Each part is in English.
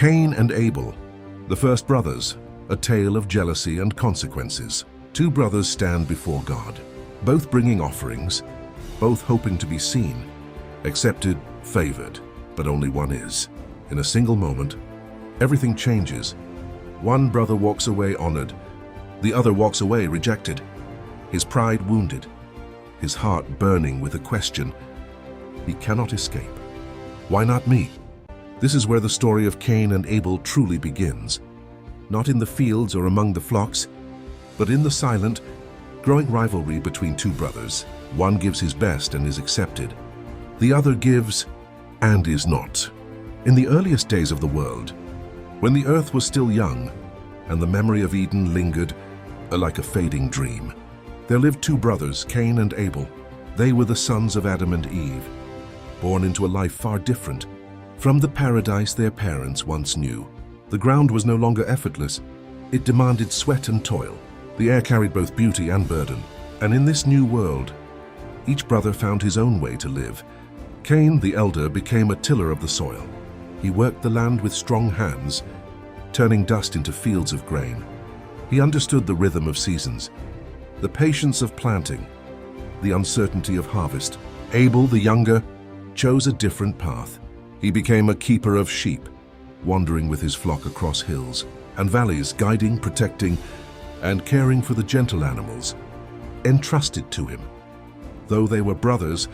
Cain and Abel, the first brothers, a tale of jealousy and consequences. Two brothers stand before God, both bringing offerings, both hoping to be seen, accepted, favored, but only one is. In a single moment, everything changes. One brother walks away honored, the other walks away rejected, his pride wounded, his heart burning with a question he cannot escape. Why not me? This is where the story of Cain and Abel truly begins. Not in the fields or among the flocks, but in the silent, growing rivalry between two brothers. One gives his best and is accepted. The other gives and is not. In the earliest days of the world, when the earth was still young and the memory of Eden lingered like a fading dream, there lived two brothers, Cain and Abel. They were the sons of Adam and Eve, born into a life far different from the paradise their parents once knew. The ground was no longer effortless. It demanded sweat and toil. The air carried both beauty and burden. And in this new world, each brother found his own way to live. Cain, the elder, became a tiller of the soil. He worked the land with strong hands, turning dust into fields of grain. He understood the rhythm of seasons, the patience of planting, the uncertainty of harvest. Abel, the younger, chose a different path. He became a keeper of sheep, wandering with his flock across hills and valleys, guiding, protecting, and caring for the gentle animals entrusted to him. Though they were brothers,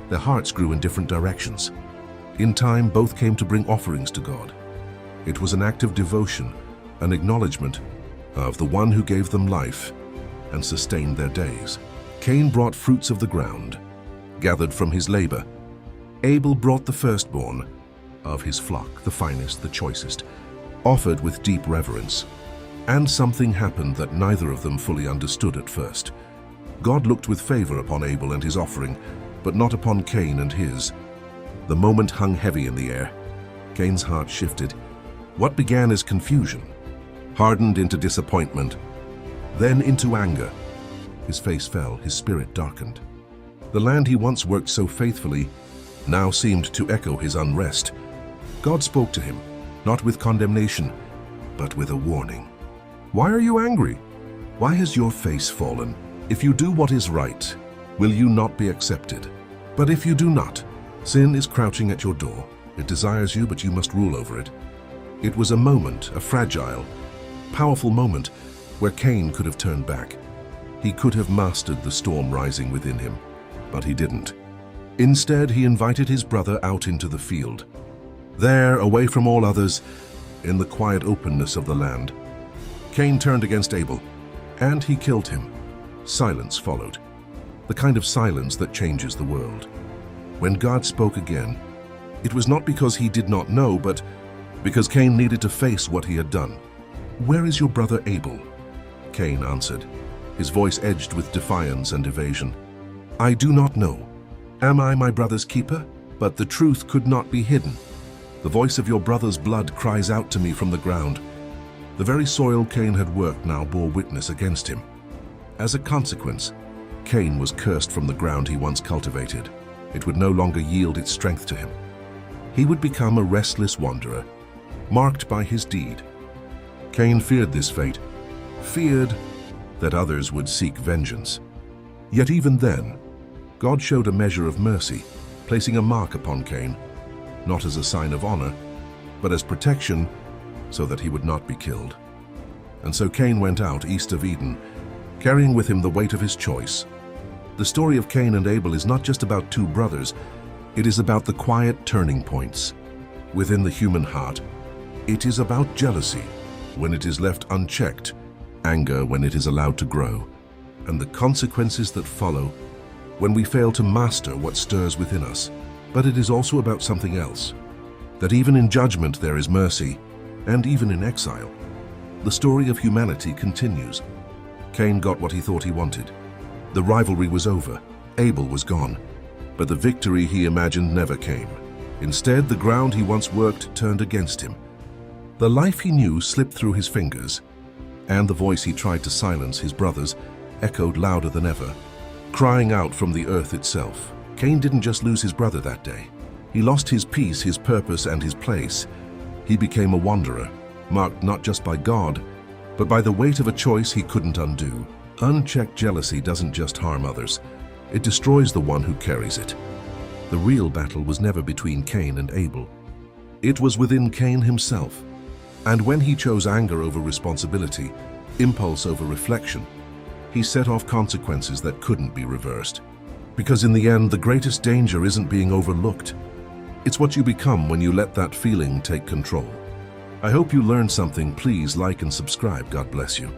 their hearts grew in different directions. In time, both came to bring offerings to God. It was an act of devotion, an acknowledgement of the one who gave them life and sustained their days. Cain brought fruits of the ground, gathered from his labor. Abel brought the firstborn of his flock, the finest, the choicest, offered with deep reverence. And something happened that neither of them fully understood at first. God looked with favor upon Abel and his offering, but not upon Cain and his. The moment hung heavy in the air. Cain's heart shifted. What began as confusion hardened into disappointment, then into anger. His face fell, his spirit darkened. The land he once worked so faithfully now seemed to echo his unrest. God spoke to him, not with condemnation, but with a warning. Why are you angry? Why has your face fallen? If you do what is right, will you not be accepted? But if you do not, sin is crouching at your door. It desires you, but you must rule over it. It was a moment, a fragile, powerful moment, where Cain could have turned back. He could have mastered the storm rising within him, but he didn't. Instead, he invited his brother out into the field. There, away from all others, in the quiet openness of the land, Cain turned against Abel, and he killed him. Silence followed, the kind of silence that changes the world. When God spoke again, it was not because he did not know, but because Cain needed to face what he had done. "Where is your brother Abel?" Cain answered, his voice edged with defiance and evasion. "I do not know. Am I my brother's keeper? But the truth could not be hidden. The voice of your brother's blood cries out to me from the ground." The very soil Cain had worked now bore witness against him. As a consequence, Cain was cursed from the ground he once cultivated. It would no longer yield its strength to him. He would become a restless wanderer, marked by his deed. Cain feared this fate, feared that others would seek vengeance. Yet even then, God showed a measure of mercy, placing a mark upon Cain, not as a sign of honor, but as protection, so that he would not be killed. And so Cain went out east of Eden, carrying with him the weight of his choice. The story of Cain and Abel is not just about two brothers, it is about the quiet turning points within the human heart. It is about jealousy, when it is left unchecked, anger when it is allowed to grow, and the consequences that follow when we fail to master what stirs within us. But it is also about something else, that even in judgment there is mercy, and even in exile. The story of humanity continues. Cain got what he thought he wanted. The rivalry was over. Abel was gone. But the victory he imagined never came. Instead, the ground he once worked turned against him. The life he knew slipped through his fingers, and the voice he tried to silence, his brother's, echoed louder than ever, crying out from the earth itself. Cain didn't just lose his brother that day. He lost his peace, his purpose, and his place. He became a wanderer, marked not just by God, but by the weight of a choice he couldn't undo. Unchecked jealousy doesn't just harm others, it destroys the one who carries it. The real battle was never between Cain and Abel. It was within Cain himself. And when he chose anger over responsibility, impulse over reflection, he set off consequences that couldn't be reversed. Because in the end, the greatest danger isn't being overlooked. It's what you become when you let that feeling take control. I hope you learned something. Please like and subscribe. God bless you.